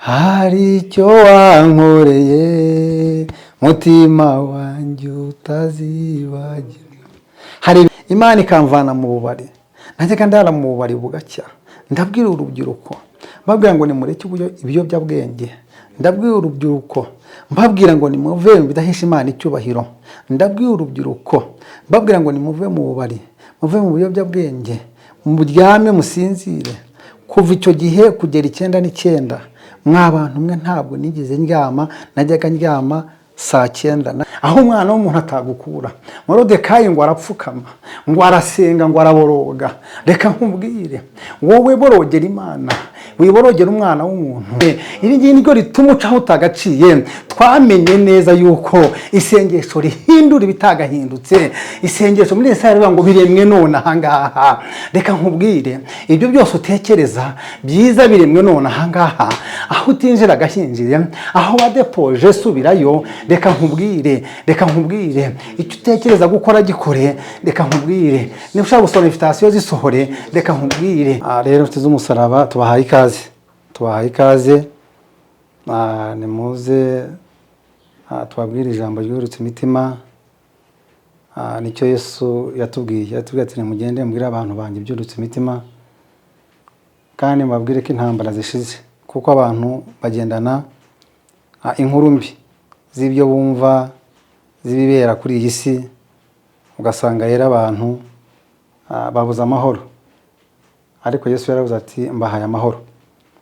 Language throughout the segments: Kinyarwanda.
hari icyo wankoreye mutima wanjye utazibagirwa. Hari Imana ikamvana mu bubari, najyaga ndara mu bubari bugacya, ndabwira urubyiruko mbabwira ngo nimureke ibiyobyabwenge, ndabwira urubyiruko mbabwira ngo nimuve mu bidahisha Imana icyubahiro, ndabwira urubyiruko mbabwira ngo nimuve mu bubari, muve mu biyobyabwenge, muryame musinzire. Kuva icyo gihe kugera 9 mw'abantu mwe ntabwo nigeze ndyama, najyaga ndyama saa 9. Aho umwana w'umuntu atagukura. Morodekayi ngo arapfukama, ngo arasenga, ngo araboroga. Reka nkubwire, wowe borogera Imana, wiborogera umwana w'umuntu. Iri ngiyi niryo rituma ucaho utagaciye. Twamenye neza yuko isengesho rihindura ibitagahindutse. Isengesho muri Yesaya rivuga ngo biremwe none ahangaha. Reka nkubwire, ibyo byose utekereza byiza biremwe none ahangaha. Aho utinjira gahinjire, aho wadepoje subirayo. Reka nkubwire, icyo utekereza gukora gikore. Reka nkubwire, niba ushaka gusoma invitation zisohore. Reka nkubwire. Rero mfite umusaraba, tubahaye ikaze. Nimuze tubabwire ijambo ryurutse imitima. Nicyo Yesu yatubwiye ati nimugende mbwire abantu banjye byurutse imitima, kandi mubabwire ko intambara zishize, kuko abantu bagendana inkuru mbi z'ibyo bumva zibibera kuri iyi si, ugasanga rero abantu babuze amahoro. Ariko Yesu yaravuze ati mbahaye amahoro.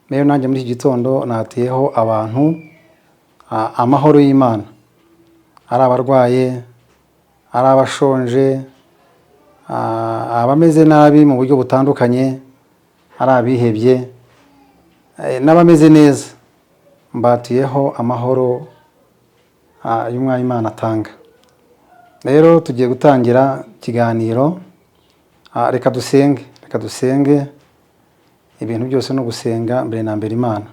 Rero nanjye muri iki gitondo natiyeho abantu amahoro y'Imana. Ari abarwaye, ari abashonje, abameze nabi mu buryo butandukanye, ari abihebye, n'abameze neza. Mbatiyeho amahoro y'Umwami Imana atanga. Rero tugiye gutangira ikiganiro. Reka dusenge. Ibintu byose no gusenga mbere na mbere Imana.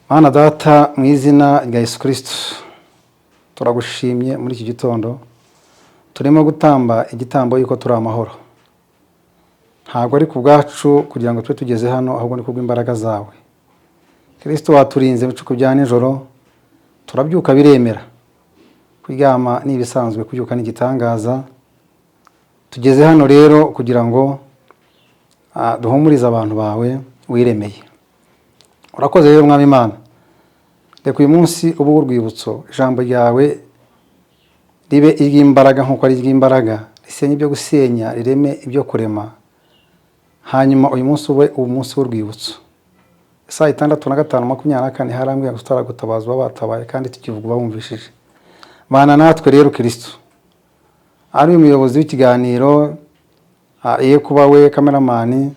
Mana Data, mu izina rya Yesu Kristo, turagushimye muri iki gitondo. Turimo gutamba igitambo yuko turi amahoro. Ntabwo ari ku bwacu kugira ngo twe tugeze hano, ahubwo ni kubw'imbaraga zawe. Kristo waturinze bicuku bya nijoro, turabyuka biremera. Kuryama ni ibisanzwe, kubyuka ni igitangaza. Tugeze hano rero kugira ngo duhumurize abantu bawe wiremeye. Urakoze rero Mwami Imana. Reka uyu munsi ubu urwibutso, ijambo ryawe ribe iry'imbaraga nk'uko ari iry'imbaraga, risenye ibyo gusenya, rireme ibyo kurema. Hanyuma uyu munsi ube umunsi w'urwibutso. Saa 6:24 harambwiye ngo tutaragutabaza batabaye, kandi tukivuga bumvishije. Bana natwe rero Kristo, ari umuyobozi w'ikiganiro, iyo kuba we cameraman,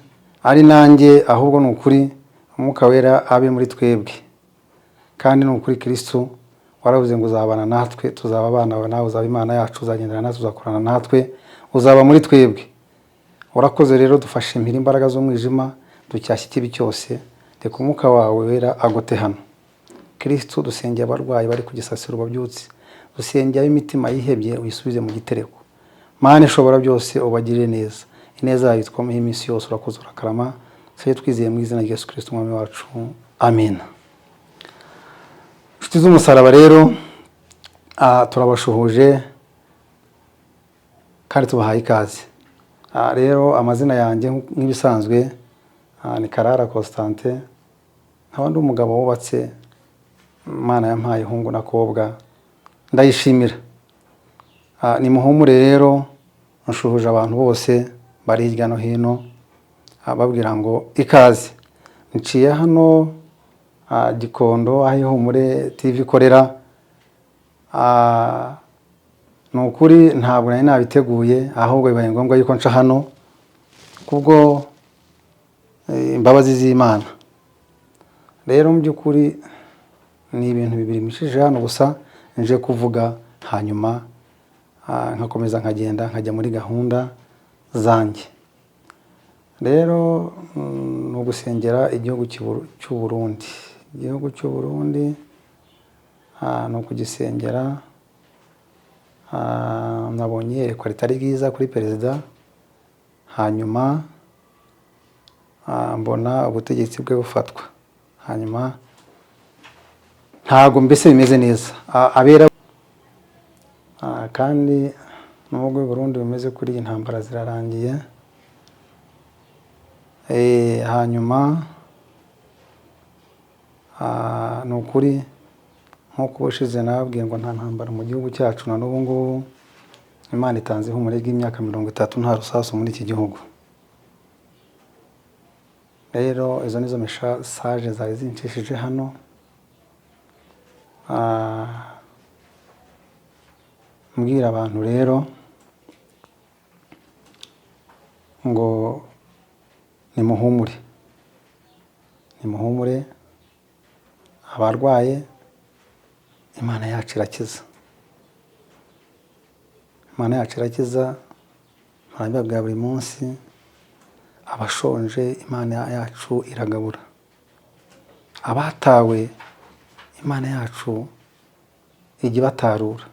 ari nanjye, ahubwo ni ukuri Umwuka Wera abe muri twebwe. Kandi ni ukuri Kristo waravuze ngo uzabana natwe, tuzaba abana bawe, nawe uzaba Imana yacu, uzagendana natwe, uzakorana natwe, uzaba muri twebwe. Urakoze rero, dufashe impira imbaraga z'umwijima, ducyashye ikibi cyose. Reka Umwuka wawe Wera agote hano. Kristo, dusengeye abarwayi bari ku gisasiro babyutse, dusengeye imitima yihebye uyisubize mu gitereko. Mana ishobora byose, ubagirire neza. Ineza yawe itwomeho iminsi yose. Urakoze, urakarama. Twe twizeye mu izina rya Yesu Kristo Umwami wacu. Amen. Nshuti z'umusaraba rero, turabashuhuje kandi tubahaye ikaze. Rero amazina yanjye nk'ibisanzwe ni Karara Constantin. Nkaba ndi umugabo wubatse, Imana yampaye hungu na kobwa, ndayishimira. Ni muhumure rero, nshuhuje abantu bose bari hirya no hino, babwira ngo ikaze. Nciye hano Gikondo, aho Ihumure TV ikorera. Ni ukuri ntabwo nari nabiteguye, ahubwo bibaye ngombwa yuko nca hano kubwo imbabazi z'Imana. Rero mu by'ukuri ni ibintu bibiri mishije hano, gusa nje kuvuga, hanyuma nkakomeza nkagenda nkajya muri gahunda zanjye. Rero ni ugusengera igihugu cy'u Burundi. Igihugu cy'u Burundi ni ukugisengera. Nabonye yerekwa ritari ryiza kuri perezida, hanyuma mbona ubutegetsi bwe bufatwa. hanyuma ntago mbese bimeze neza. Abera kandi nubwo i Burundi bimeze kuri iyi ntambara zirarangiye, hanyuma ni ukuri nk'uko ubushize nababwiye ngo nta ntambara mu gihugu cyacu, na n'ubu ngubu Imana itanze ihumure ry'imyaka 30 nta rusasu muri iki gihugu. Rero izo nizo mesaje zari zinshishije hano. Mbwira abantu rero ngo nimuhumure, abarwaye Imana yacu irakiza, ntabwo buri munsi. Abashonje Imana yacu iragabura, abatawe Imana yacu ijya ibatarura.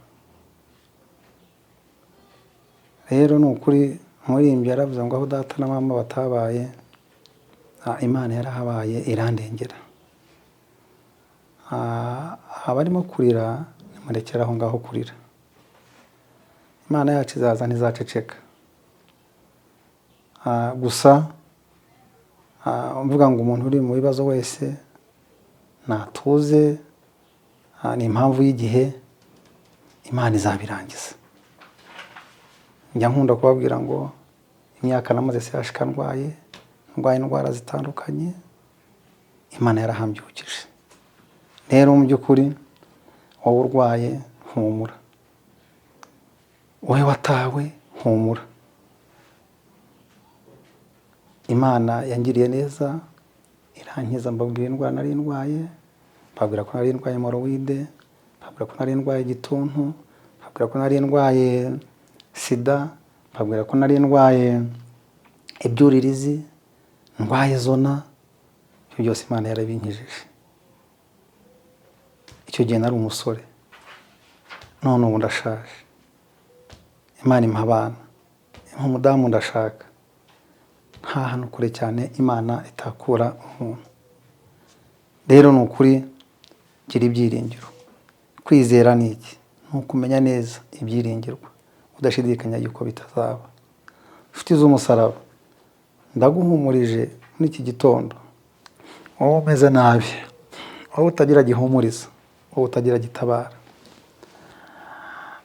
Rero ni ukuri umuririmbyi yaravuze ngo aho data na mama batabaye, Imana yarahabaye irandengera. Abarimo kurira nimurekere aho ngaho kurira, Imana yacu izaza ntizaceceka. Gusa mvuga ngo umuntu uri mu bibazo wese natuze, ni impamvu y'igihe, Imana izabirangiza. Njya nkunda kubabwira ngo imyaka namaze siyashika ndwaye indwara zitandukanye, Imana yarahambyukije. Rero mu by'ukuri wowe urwaye humura, wowe watawe humura. Imana yangiriye neza irankiza, mbabwira indwara nari ndwaye, mbabwira ko nari ndwaye hemorrhoide, mbabwira ko nari ndwaye igituntu, mbabwira ko nari ndwaye sida, mbabwira ko nari ndwaye ibyuririzi, ndwaye zona. Ibyo byose Imana yarabinkijije. Icyo gihe nari umusore, none ubu ndashaje. Imana impa abana, impa umudamu ndashaka. Nta hantu kure cyane Imana itakura umuntu. Rero ni ukuri gira ibyiringiro. Kwizera ni iki? Ni ukumenya neza ibyiringirwa, udashidikanya yuko bitazaba. Inshuti z'umusaraba, ndaguhumurije muri iki gitondo. Wowe umeze nabi, wowe utagira gihumuriza, wowe utagira gitabara.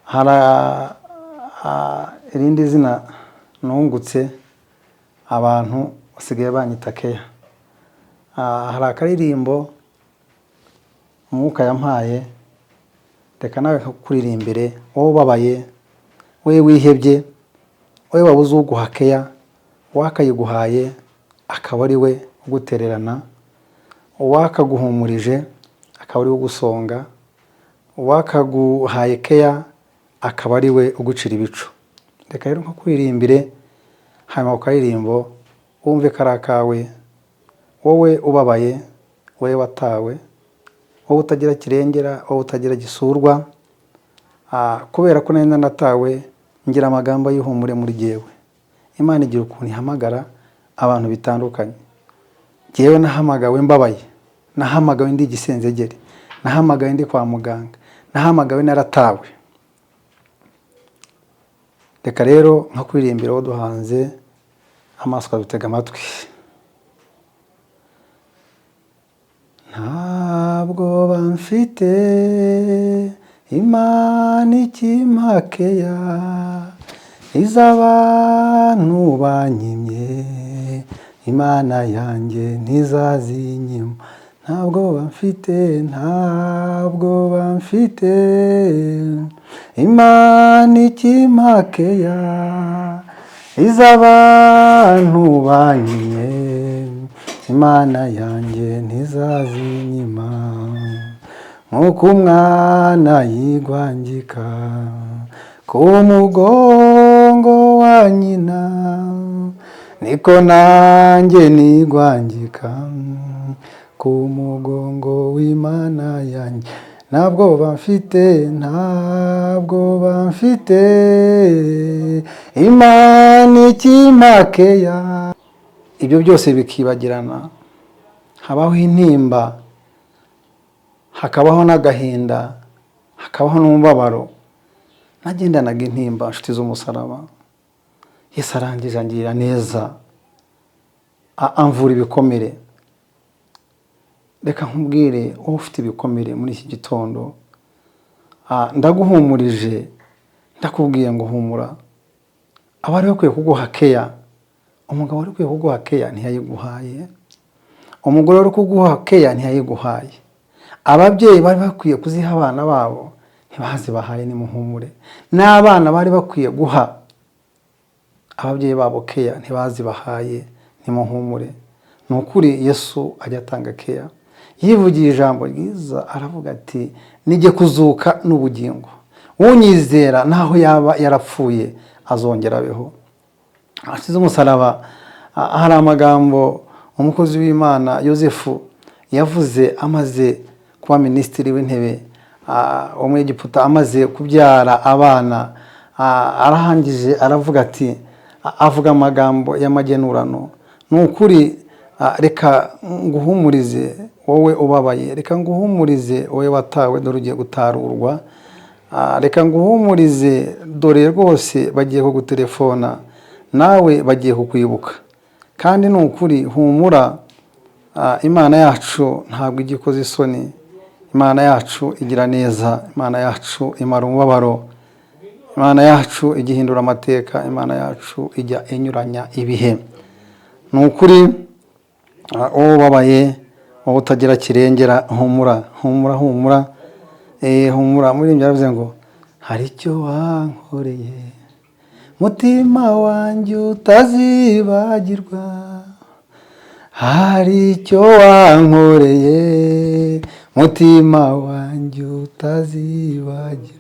Hari irindi zina nungutse, abantu basigaye banyita Keya. Hari akaririmbo Umwuka yampaye, reka nawe kuririmbire. Wowe ubabaye, wowe wihebye, wowe wabuze uguha Keya, wakayiguhaye akaba ari we ugutererana, wakaguhumurije akaba ari we ugusonga, wakaguhaye Keya akaba ari we ugucira ibicu. Reka rero nko kuririmbire hanyuma ukaririmbo wumve karakawe, wowe ubabaye, wowe watawe, wowe utagira kirengera, wowe utagira gisurwa. Kubera ko nari natawe, ngira amagambo y'ihumure muri jyewe. Imana igira ukuntu ihamagara abantu bitandukanye. Jyewe nahamagawe mbabaye, nahamagawe ndi igisenzegeri, nahamagawe ndi kwa muganga, nahamagawe naratawe. Reka rero nko kuririmbira aho duhanze amaso adutega amatwi. Ntabwo bamfite, Imana ikimpa Keya, iz'abantu banyimye, Imana yanjye ntizazinyima. Ntabwo bamfite, Imana ikimpa Keya, iz'abantu banyimye, Imana yanjye ntizazinyima. Nk'uko umwana yigwangika ku mugongo wa nyina, niko nanjye nigwangika ku mugongo w'Imana yanjye. Ntabwo bamfite, Imana ikimpa Keya. Ibyo byose bikibagirana, habaho intimba hakabaho n'agahinda, hakabaho n'umubabaro, nagendanaga intimba nshuti z'umusaraba. Yesu arangije angirira neza, amvura ibikomere. Reka nkubwire, wowe ufite ibikomere muri iki gitondo, ndaguhumurije, ndakubwiye ngo humura. Abari bakwiye kuguha keya, umugabo wari ukwiye kuguha keya ntiyayiguhaye, umugore wari kuguha keya ntiyayiguhaye, ababyeyi bari bakwiye kuziha abana babo ntibazibahaye, nimuhumure. N'abana bari bakwiye guha ababyeyi babo keya ntibazibahaye, nimuhumure. Ni ukuri Yesu ajya atanga keya. Yivugiye ijambo ryiza aravuga ati nijye kuzuka n'ubugingo, unyizera naho yaba yarapfuye azongera abeho. Ashize umusaraba, hari amagambo umukozi w'Imana Yosefu yavuze amaze kuba minisitiri w'intebe wo muri Egiputa, amaze kubyara abana. Arahangije aravuga ati, avuga amagambo y'amagenurano. Ni ukuri, reka nguhumurize wowe ubabaye, reka nguhumurize wowe watawe dore ugiye gutarurwa, reka nguhumurize dore rwose bagiye kugutelefona, nawe bagiye kukwibuka. Kandi ni ukuri, humura, Imana yacu ntabwo igikoze isoni, Imana yacu igira neza, Imana yacu imara umubabaro, Imana yacu igihindura amateka, Imana yacu ijya inyuranya ibihe. Ni ukuri, wowe ubabaye, wowe utagira kirengera, humura, humura, humura. Humura, muri ibyo yavuze ngo hari icyo wankoreye, mutima wanjye utazibagirwa, hari icyo wankoreye, mutima wanjye utazibagirwa.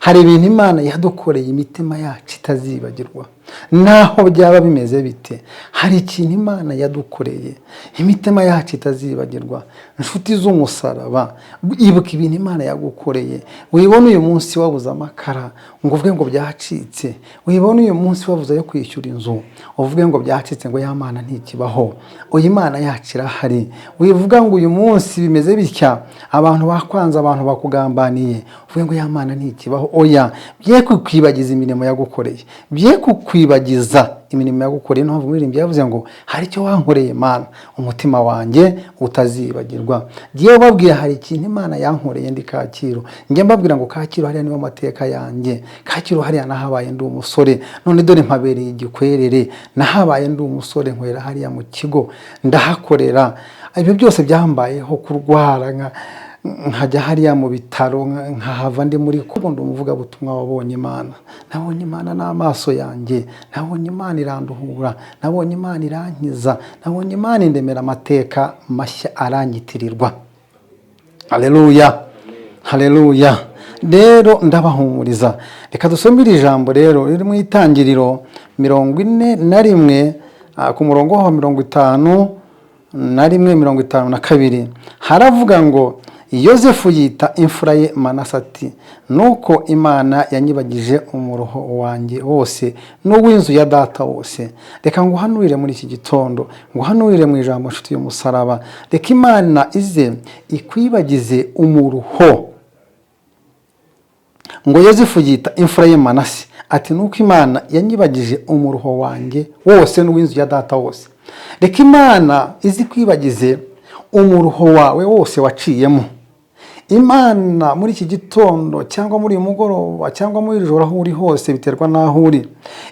Hari ibintu Imana yadukoreye imitima yacu itazibagirwa, naho byaba bimeze bite. Hari ikintu Imana yadukoreye imitima yacu itazibagirwa. Inshuti z'umusaraba, ibuka ibintu Imana yagukoreye. Wibona uyu munsi wabuze amakara ngo uvuge ngo byacitse, wibona uyu munsi wabuze yo kwishyura inzu uvuge ngo byacitse, ngo ya Mana ntikibaho. Uyu Imana yacu irahari. Wivuga ngo uyu munsi bimeze bitya, abantu bakwanze, abantu bakugambaniye, uvuge ngo ya Mana ntikibaho. Oya, bye kukwibagiza imirimo yagukoreye, bye kukwibagiza imirimo yagukoreye. Ntabwo umuririmbyi yavuze ngo hari icyo wankoreye Mana, umutima wanjye utazibagirwa. Giye babwiye hari ikintu Imana yankoreye ndi Kacyiru. Njye mbabwira ngo Kacyiru hariya niyo mateka yanjye, Kacyiru hariya nahabaye ndi umusore, none dore mpabereye igikwerere. Nahabaye ndi umusore, nkwera hariya mu kigo ndahakorera. Ibyo byose byambayeho, kurwara nkajya hariya mu bitaro, nkahava ndi muri kubundi umuvuga butumwa wabonye Imana. Nabonye Imana n'amaso yanjye, nabonye Imana iranduhura, nabonye Imana irankiza, nabonye Imana indemera amateka mashya aranyitirirwa. Haleluya, haleluya. Rero ndabahumuriza. Reka dusome iri jambo rero riri mu Itangiriro 41 ku murongo wa 51 52. Haravuga ngo Yosefu yita imfura ye Manase ati, nuko Imana yanyibagije umuruho wanjye wose n'uw'inzu ya data wose. Reka nguhanurire muri iki gitondo, nguhanurire mu ijambo nshuti y'umusaraba. Reka Imana ize ikwibagize umuruho. Ngo Yosefu yita imfura ye Manase ati, nuko Imana yanyibagije umuruho wanjye wose n'uw'inzu ya data wose. Reka Imana izi kwibagize umuruho wawe wose waciyemo. Imana muri iki gitondo, cyangwa muri uyu mugoroba, cyangwa muri iri joro, aho uri hose biterwa n'aho uri,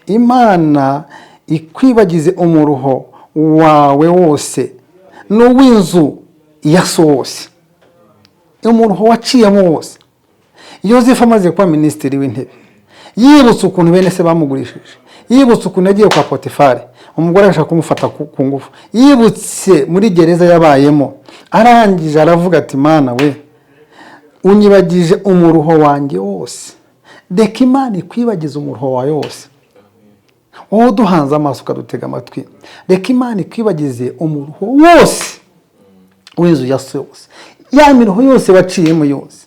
Imana ikwibagize umuruho wawe wose n'uw'inzu ya so wose, umuruho waciyemo wose. Yosefu amaze kuba minisitiri w'intebe, yibutse ukuntu bene se bamugurishije, yibutse ukuntu yagiye kwa Potifari, umugore ashaka kumufata ku ngufu, yibutse muri gereza yabayemo. Arangije aravuga ati, Mana we, unyibagije umuruho wanjye wose. Reka Imana ikwibagize umuruho wawe wose. Wowe duhanze amaso ukadutega amatwi, reka Imana ikwibagize umuruho wose w'inzu ya so wose, ya miruho yose waciyemo yose.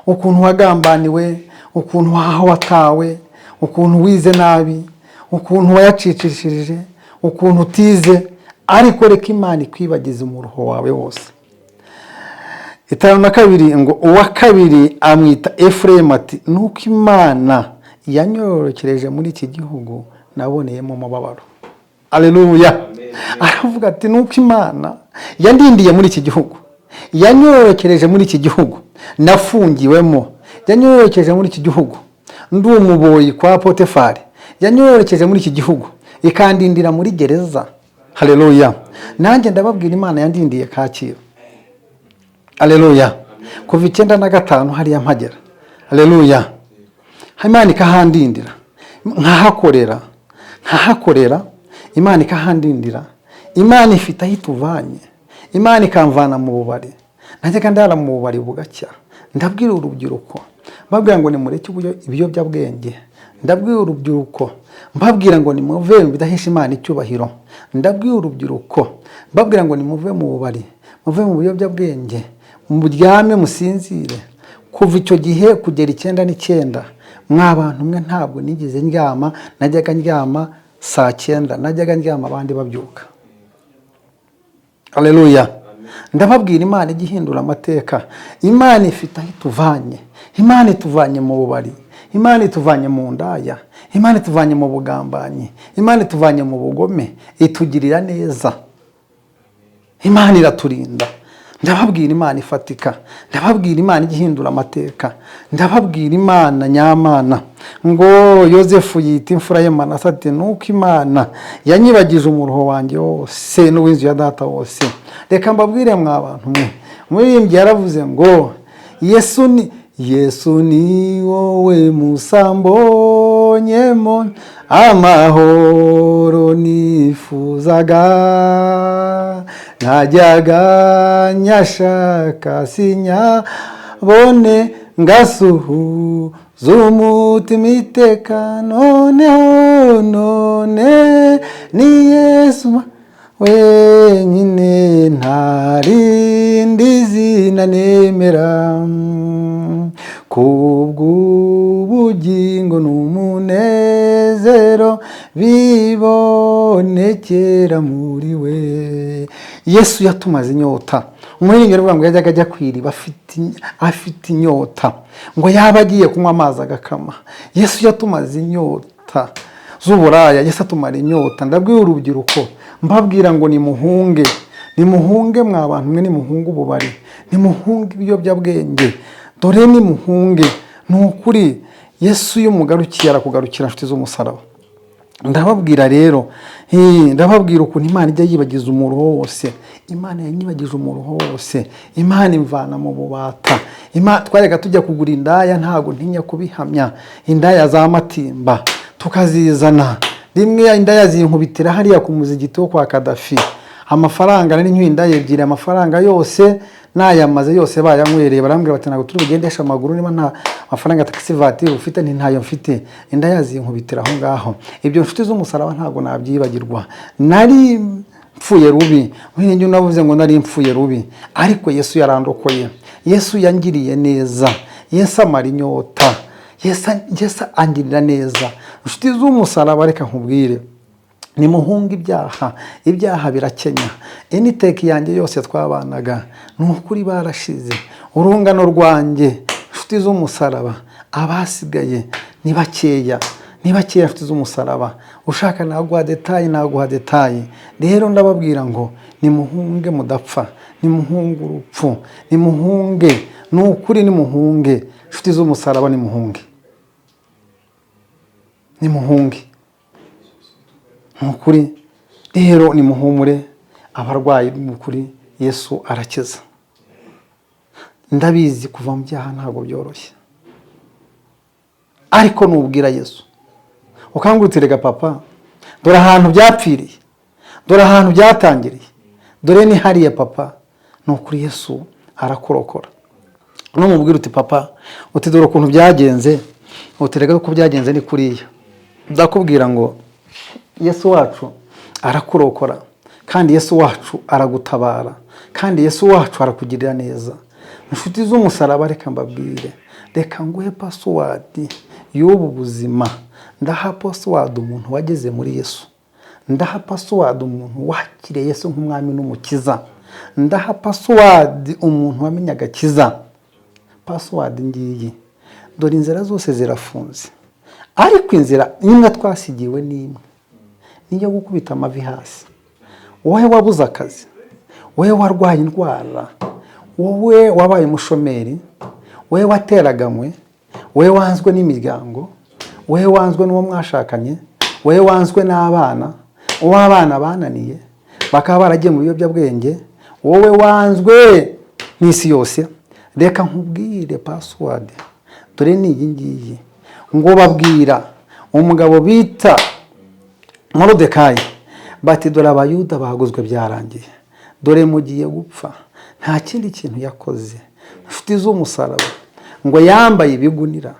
Ukuntu wagambaniwe, ukuntu watawe, ukuntu wize nabi, ukuntu wayacicishirije, ukuntu utize, ariko reka Imana ikwibagize umuruho wawe wose. 52 ngo uwa kabiri amwita Efuremu ati nuko Imana yanyorokereje muri iki gihugu naboneyemo umubabaro. Aleluya. Aravuga ati nuko Imana yandindiye muri iki gihugu, yanyorokereje muri iki gihugu nafungiwemo, yanyorokereje muri iki gihugu ndi umuboyi kwa Potifari, yanyorokereje muri iki gihugu ikandindira muri gereza. Haleluya. Nanjye ndababwira Imana yandindiye Kacyiru. Haleluya. Kuva 95 hariya mpagera. Haleluya. Imana ikahandindira nkahakorera, Imana ikahandindira. Imana ifite aho ituvanye, Imana ikamvana mu bubari. Najyaga ndara mu bubari bugacya, ndabwira urubyiruko mbabwira ngo nimureke ibiyobyabwenge, ndabwira urubyiruko mbabwira ngo nimuve mu bidahesha Imana icyubahiro, ndabwira urubyiruko mbabwira ngo nimuve mu bubari, muve mu biyobyabwenge, muryame musinzire. Kuva icyo gihe kugera 99 mwabantu mwe ntabwo nigeze ndyama, najyaga ndyama saa 9, najyaga ndyama abandi babyuka. Haleluya. Ndababwira Imana igihindura amateka. Imana ifite aho ituvanye, Imana ituvanye mu bubari, Imana ituvanye mu ndaya, Imana ituvanye mu bugambanyi, Imana ituvanye mu bugome, itugirira neza. Imana iraturinda. Ndababwira Imana ifatika, ndababwira Imana igihindura amateka, ndababwira Imana nyamana. Ngo Yozefu yita imfura ye Manase ati nuko Imana yanyibagije umuruho wanjye wose n'uw'inzu ya data wose. Reka mbabwire mwabantu mwe, umuririmbyi yaravuze ngo Yesu ni wowe musambonyemo amahoro nifuzaga, najyaga nyashaka sinyabone, ngasuhuza umutima iteka, none ni Yesu wenyine ntarindi zina nemera, kubw'ubugingo n'umunezero bibonekera muri we. Yesu yatumaze inyota. Umuririmbyi aravuga ngo yajyaga ajya kwiriba afite inyota, ngo yaba agiye kunywa amazi agakama. Yesu yatumaze inyota z'uburaya, Yesu atumara inyota. Ndabwira urubyiruko mbabwira ngo nimuhunge mwabantu mwe, nimuhunge ububari, nimuhunge ibiyobyabwenge, dore nimuhunge. Nukuri Yesu y'umugarukiye arakugarukira nshuti z'umusaraba. Ndababwira rero, ndababwira ukuntu Imana ijya yibagiza umuruho wose. Imana yanyibagije umuruho wose, Imana imvana mu bubata. Twareka tujya kugura indaya, ntago ntinya kubihamya, indaya za Matimba tukazizana. Rimwe indaya zinkubitira hariya ku muzigiti wo kwa Kadafi. Amafaranga nari nyuye indaya 2, amafaranga yose nayamaze yose bayanywereye. Barambwira bati ntago turi bugendesha amaguru niba nta amafaranga taxi voiture ufite. Ntayo mfite. Indaya zinkubitira aho ngaho. Ibyo nshuti z'umusaraba ntago nabyibagirwa. Nari mpfuye rubi, mwinjye unavuze ngo nari mpfuye rubi, ariko Yesu yarandokoye. Yesu yangiriye neza, Yesu amara inyota, Yesu angirira neza. Nshuti z'umusaraba reka nkubwire, nimuhunga ibyaha birakenya. Eniteke yanjye yose twabanaga nukuri barashize, urungano rwanjye nshuti z'umusaraba abasigaye ni bakeya, nshuti z'umusaraba. Ushaka naguha detaye. Rero ndababwira ngo nimuhunge mudapfa, nimuhunge urupfu, nimuhunge, nukuri nimuhunge nshuti z'umusaraba, nimuhunge nukuri. Rero nimuhumure abarwayi, nukuri Yesu arakiza. Ndabizi kuva mu byaha ntago byoroshye, ariko nubwira Yesu ukangutirega papa, dore ahantu byapfiriye, dore ahantu byatangiriye, dore ni hariya papa, nukuri Yesu arakurokora. Numubwira uti papa, uti dore ukuntu byagenze, utirega ko byagenze ni kuriya, ndakubwira ngo Yesu wacu arakurokora, kandi Yesu wacu aragutabara, kandi Yesu wacu arakugirira neza. Nshuti z'umusaraba reka mbabwire, reka nguhe password y'ubu buzima. Ndaha password umuntu wageze muri Yesu, ndaha password umuntu wakiriye Yesu nk'umwami n'umukiza. ndaha password umuntu wamenye agakiza. Password ngiyi, dore inzira zose zirafunze, ariko inzira imwe twasigiwe n'imwe, niyo gukubita amavi hasi. Wowe wabuze akazi, wowe warwaye indwara, wowe wabaye umushomeri, wowe wateraganywe, wowe wanzwe n'imiryango, wowe wanzwe n'uwo mwashakanye, wowe wanzwe n'abana, uwo abana bananiye bakaba baragiye mu biyobyabwenge, wowe wanzwe n'isi yose. Reka nkubwire password, dore ni iyi ngiyi. Ngo babwira umugabo bita Moridekayi bati dore abayuda baguzwe byarangiye, dore mugiye gupfa. Nta kindi kintu yakoze, inshuti z'umusaraba, ngo yambaye ibigunira,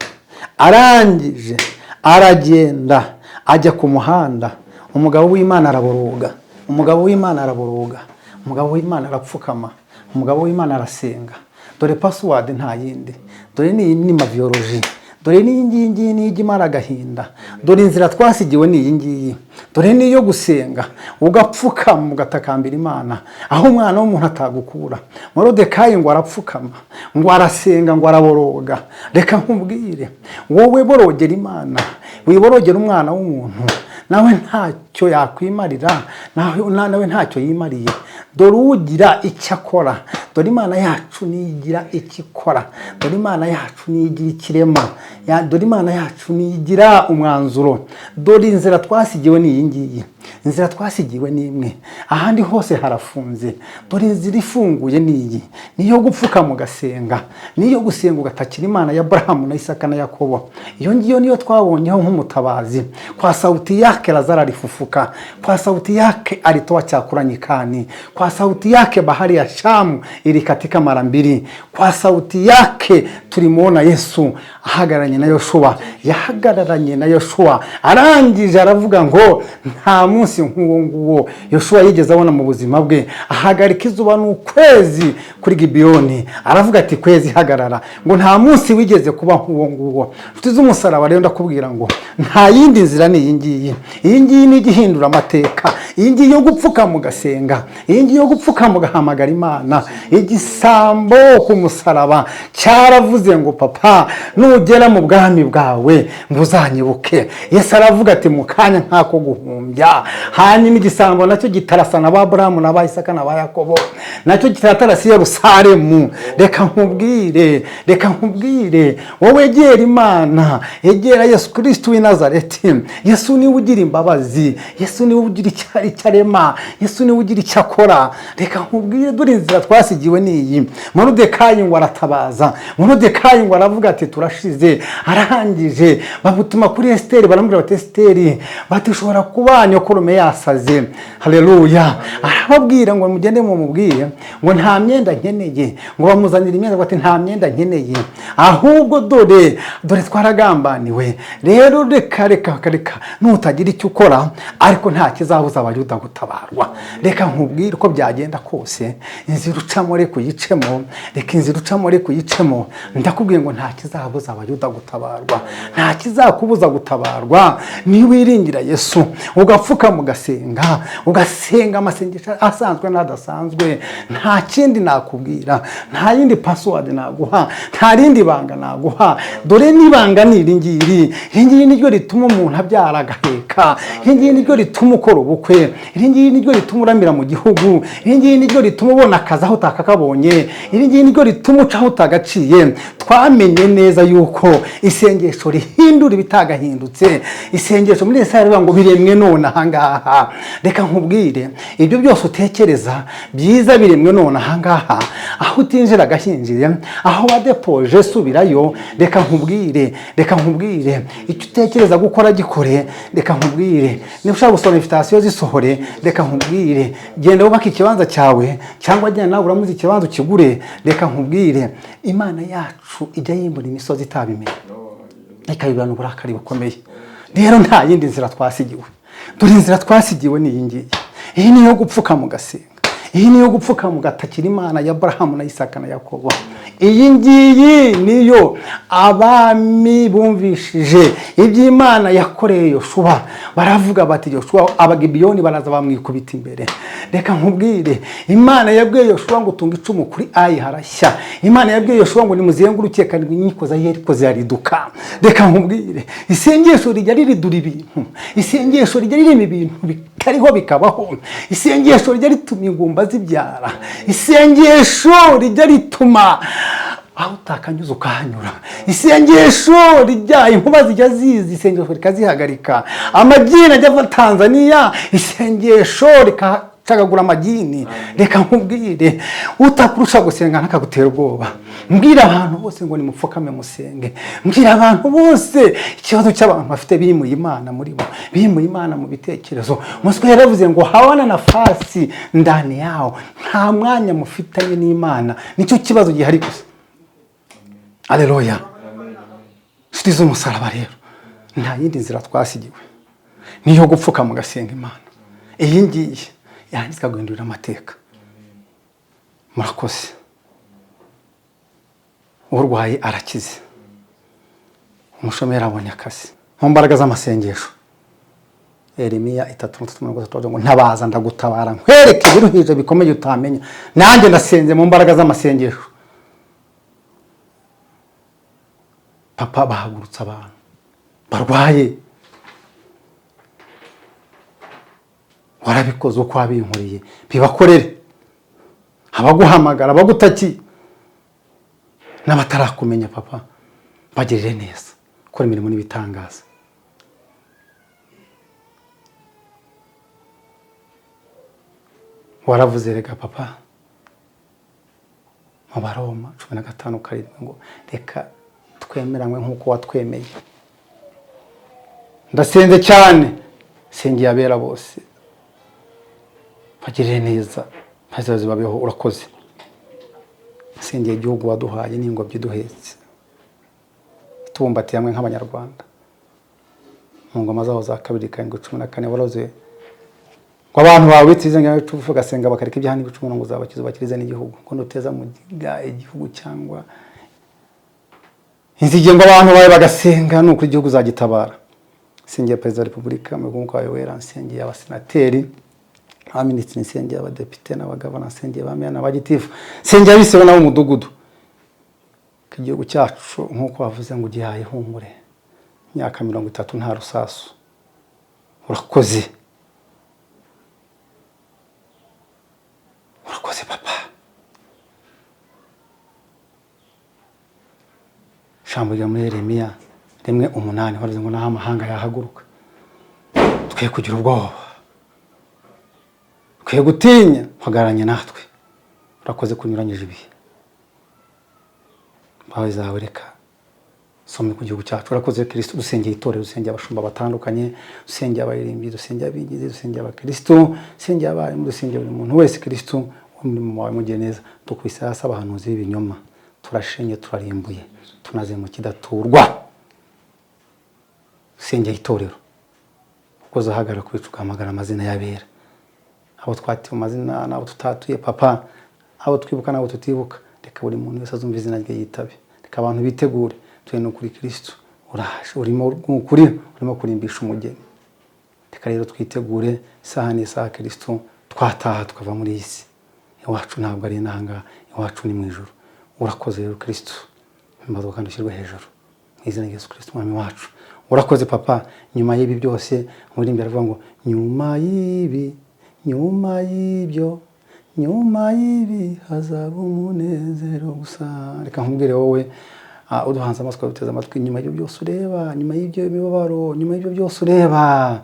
arangije aragenda ajya ku muhanda. Umugabo w'Imana araboroga, umugabo w'Imana araboroga, umugabo w'Imana arapfukama, umugabo w'Imana arasenga. Dore password nta yindi, dore ni maviology, dore ni ingingi n'igimara agahinda, dore inzira twasigiwe ni ingingi, dore ni yo gusenga ugapfukama ugatakambira Imana aho umwana w'umuntu atagukura. Moridekayi ngo arapfukama, ngo arasenga, ngo araboroga. Reka nkubwire, wowe borogera Imana, wiborogera umwana w'umuntu, nawe ntacyo yakwimarira, nawe ntacyo yimariye. Dore ugira icyo akora, dore Imana yacu nigira ikikora, dore Imana yacu nigira ikirema, dore Imana yacu nigira umwanzuro. Dore inzira twasigiwe ni iyi ngiyi, inzira twasigiwe ni imwe, ahandi hose harafunze. Dore inzira ifunguye ni iyi, niyo gupfuka mu gasenga, niyo gusenga ugatakira Imana ya Abrahamu na Isaka na Yakobo. Iyo ngiyo niyo twabonyeho nk'umutabazi. Kwa sauti yake Lazaro alifufuka, kwa sauti yake alitoa chakula nyikani, kwa sauti yake bahari ya Shamu ilikatika mara mbili, kwa sauti yake tulimuona Yesu ahagararanye na Yoshua. Yahagararanye na Yoshua, arangije aravuga ngo nta munsi nk'uwo nguwo Yoshua yigeze abona mu buzima bwe. Ahagarika izuba n'ukwezi kuri Gibeyoni, aravuga ati kwezi hagarara, ngo nta munsi wigeze kuba nk'uwo nguwo. Inshuti z'umusaraba rero ndakubwira ngo nta yindi nzira ni iyi ngiyi. Iyi ngiyi ni igihindura amateka, iyi ngiyi yo gupfuka mu gasenga, iyi ngiyi yo gupfuka mu gahamagara Imana. Igisambo ku musaraba cyaravuze ngo papa, nugera mu bwami bwawe ngo uzanyibuke. Yesu aravuga ati mu kanya nkako guhumbya. Hanyuma igisambo nacyo gitarasana ba Abrahamu na ba Isaka na ba Yakobo, nacyo gitatarasi Yerusalemu. Reka nkubwire, wowe egera Imana, egera Yesu Kristo w'i Nazareti. Yesu niwe ugira imbabazi, Yesu niwe ugira icyarema, Yesu niwe ugira icyo akora. Reka nkubwire, dore inzira twasigiwe ni iyi. Moridekayi ngo aratabaza, Moridekayi ngo aravuga ati turashize. Arangije babutuma kuri Esiteri, baramubwira bati Esiteri, bati ushobora kuba nyokurume yasaze. Haleluya. Arababwira ngo mugende mumubwire ngo nta myenda nkeneye, ngo bamuzanire imyenda, bati nta myenda nkeneye, ahubwo dore twaragambaniwe. Rero reka nutagira icyo ukora, ariko nta kizabuza abayuda gutabarwa. Reka nkubwire uko byagenda kose, inzira ucamo reka uyicemo, reka inzira ucamo reka uyicemo. Ndakubwiye ngo nta kizabuza abayuda gutabarwa, nta kizakubuza gutabarwa. Ni wiringira Yesu, ugapfuka mu gasenga, ugasenga amasengesho asanzwe n'adasanzwe. Nta kindi nakubwira, nta yindi password naguha, nta rindi banga naguha. Dore nibanga ni iri ngiri. Iri ngiri niryo rituma umuntu abyara agaheka, iri ngiri niryo rituma ukora ubukwe, iri ngiri niryo rituma uramira mu gihugu, iri ngiri niryo rituma ubona akazi aho utakakabonye, iri ngiri niryo rituma ucaho utagaciye. Twamenye neza yuko isengesho rihindura ibitagahindutse. Isengesho muri Yesaya rivuga ngo biremwe none ahangaha. Reka nkubwire, ibyo byose utekereza byiza biremwe none ahangaha, aho utinjira agahinjire, aho wadepoje subirayo. Reka nkubwire, icyo utekereza gukora gikore. Reka nkubwire, niba ushaka gusoma invitation zisohore. Reka nkubwire, genda wubaka ikibanza cyawe, cyangwa genda nawe uramuze ikibanza ukigure. Reka nkubwire, Imana yacu ijya yimbura imisozi itabimenya, ikabibana uburakari bukomeye. Rero nta yindi nzira twasigiwe. Dore inzira twasigiwe ni iyi ngiyi. Iyi niyo gupfuka mu gasenga, iyi niyo gupfuka mu gatakira Imana ya Abrahamu na Isaka na Yakobo. Iyi ngiyi niyo abami bumvishije iby'Imana yakoreye Yoshua, baravuga bati Yoshua, abagibiyoni baraza bamwikubita imbere. Reka nkubwire, Imana yabwiye Yoshua ngo tunga icumu kuri Ayi harashya. Imana yabwiye Yoshua ngo nimuzenguruke karindwi inkiko za Yeriko zariduka. Reka nkubwire, isengesho rijya riridura ibintu, isengesho rijya rirema ibintu bikariho bikabaho, isengesho rijya rituma ingumba zibyara, isengesho rijya rituma aho utakanyuze ukahanyura, isengesho rijya inkuba zijya zizi, isengesho rikazihagarika, amagini ajya ava Tanzania, isengesho rikacagagura amagini. Reka nkubwire, utakurusha gusenga ntakagutera ubwoba. Mbwira abantu bose ngo nimupfukame musenge. Mbwira abantu bose ikibazo cy'abantu bafite bimuye Imana muri bo, bimuye Imana mu bitekerezo. Umuswe yaravuze ngo hawana nafasi ndani yao, nta mwanya mufitanye n'Imana. Nicyo kibazo gihari gusa. Haleluya. Nshuti z'umusaraba rero, nta yindi nzira twasigiwe, niyo gupfuka mu gasenga Imana. Iyi ngiyi yanditswe guhindura amateka. Murakoze. Urwaye arakize, umushomeri abonye akazi. Mu mbaraga z'amasengesho, Yeremiya 3:3 ngo ntabaza ndagutabara nkwereke ibiruhije bikomeye utamenya. Nanjye ndasenze mu mbaraga z'amasengesho. Papa bahagurutsa abantu barwaye, warabikoze uko wabinkuriye, bibakorere. Abaguhamagara bagutaki n'abatarakumenya papa, bagirire neza, kora imirimo n'ibitangaza. Waravuze rega papa mu Baroma 15:7 ngo reka twemeranywe nk'uko watwemeye. Ndasenze cyane, sengeye abera bose, bagirire neza, hazaza babeho. Urakoze. Sengeye igihugu waduhaye n'ingobyi duhetse, tubumbatiye hamwe nk'abanyarwanda. Mu ngoma zaho za 2:14 waroze ngo abantu bawe bitize ngo gasenga bakareka ibyaha n'ibicumuro ngo uzabakize bakirize n'igihugu, ngo nduteza mu igihugu cyangwa inzige ngo abantu bawe bagasenga nuko igihugu zagitabara. Sengeye Perezida wa Repubulika mu bw'umwuka wawe wera, nsengeye abasenateri, abaminisitiri, nsengeye abadepite n'abagavana, nsengeye abamiya n'abagitifu, nsengeye abisero n'abo mudugudu. Igihugu cyacu nk'uko wavuze ngo gihaye humure, imyaka 30 nta rusasu. Urakoze. Urakoze papa. Shambo rya muri Yeremiya 1:8 haravuze ngo naho amahanga yahaguruka, twe kugira ubwoba, twe gutinya, hagaranye natwe. Urakoze kunyuranyije ibihe. Bawe zawe reka some ku gihugu cyacu. Urakoze Kristo. Dusengeye itorero, dusengeye abashumba batandukanye, dusengeye abaririmbyi, dusengeye abigize, dusengeye abakristo, dusengeye abarimu, dusengeye buri muntu wese Kristo umurimo wawe mugiye neza. Tukwisa hasi abahanuzi b'ibinyoma, turashenye, turarimbuye, tunaze mu kidaturwa. Dusengeye itorero, uko zahagara kwica ugahamagara amazina y'abera, abo twatiye amazina n'abo tutatuye papa, abo twibuka n'abo tutibuka. Reka buri muntu wese azumva izina rye yitabe. Reka abantu bitegure, tuye no kuri Kristo. Uraje, urimo kuri, urimo kurimbisha umugeni. Reka rero twitegure isaha n'isaha Kristo twataha tukava muri iyi si. Iwacu ntabwo ari inanga, iwacu ni mu ijuru. Urakoze rero Kristo, mbazo kandi ushyirwe hejuru mu izina rya Yesu Kristo umwami wacu. Urakoze papa. Nyuma y'ibi byose umuririmbyi aravuga ngo nyuma y'ibi, nyuma y'ibyo, nyuma y'ibi hazaba umunezero gusa. Reka nkubwire wowe uduhanze amatwi, uteze amatwi, nyuma y'ibyo byose ureba, nyuma y'ibyo mibabaro, nyuma y'ibyo byose ureba,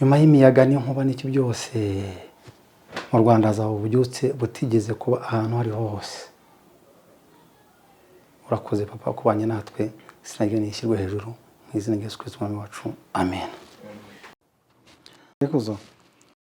nyuma y'imiyaga n'inkuba n'icyo byose, mu Rwanda hazaba ububyutse butigeze kuba ahantu hari hose. Urakoze papa kubanye natwe, izina rye nishyirwe hejuru mu izina rya Yesu Kristo umwami wacu. Amen. Ekuzo.